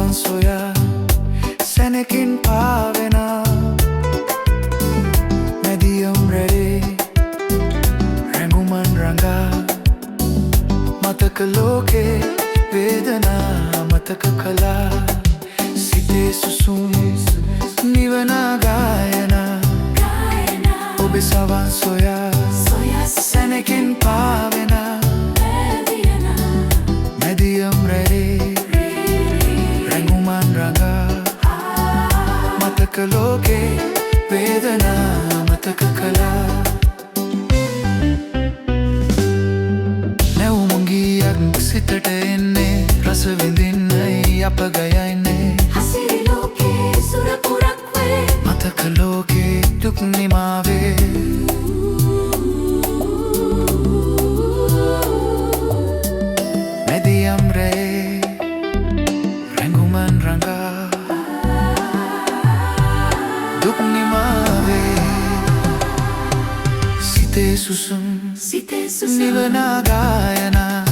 සවන් සොයා සැනකින් පාවෙන මැදියම් රැළේ රැඟුමන් රඟා මතක ලෝකේ වේදනා මතක කලා සිතේ සුසුම් නිවන ගායනා ඔබේ සවන් සොයා සැනකින් පාවෙන මැදියම් රැළේ රැඟුමන් රඟා මතක ලෝකේ වේදනා මතක කලා නැවුමුගියක් සිතට එන්නේ රස විඳින්නයි අප ගයන්නේ හසිරි ලෝකේ සුරපුරක් වේ මතක ලෝකේ දුක් නිමාවේ මැදියම් රැළේ රැඟුමන් රඟා දුක් නිමාවේ සිතේ සුසුම් නිවන ගායනා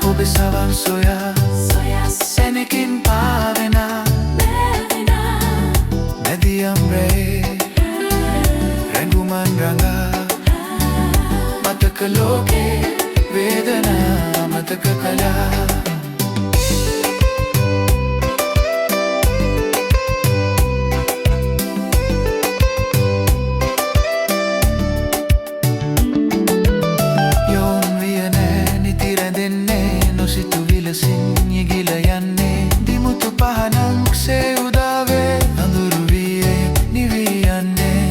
ඔබේ සවන් සොයා සැනකින් පාවෙන මැදියම් රැළේ රැඟුමන් රඟා මතක ලෝකේ වේදනා මතක කලා සිංහිගිල යන්නේ දිමුතු පහනක් සේ උදාවේ අඳුරු වී නිවී යන්නේ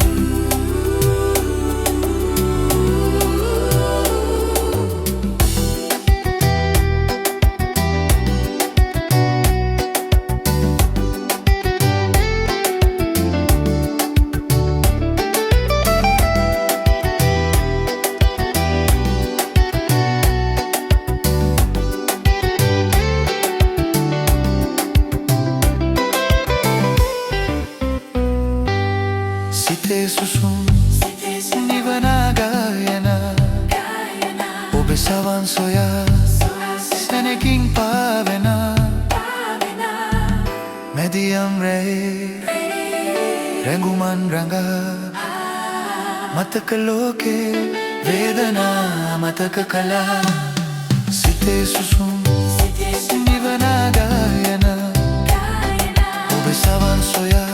සිතේ සුසුම් නිවන ගායනා ඔබේ සවන් සොයා සැනකින් පාවෙන මැදියම් රැළේ රැඟුමන් රඟා මතක ලෝකේ වේදනා මතක කලා සිතේ සුසුම් නිවන ගායනා ඔබේ සවන් සොයා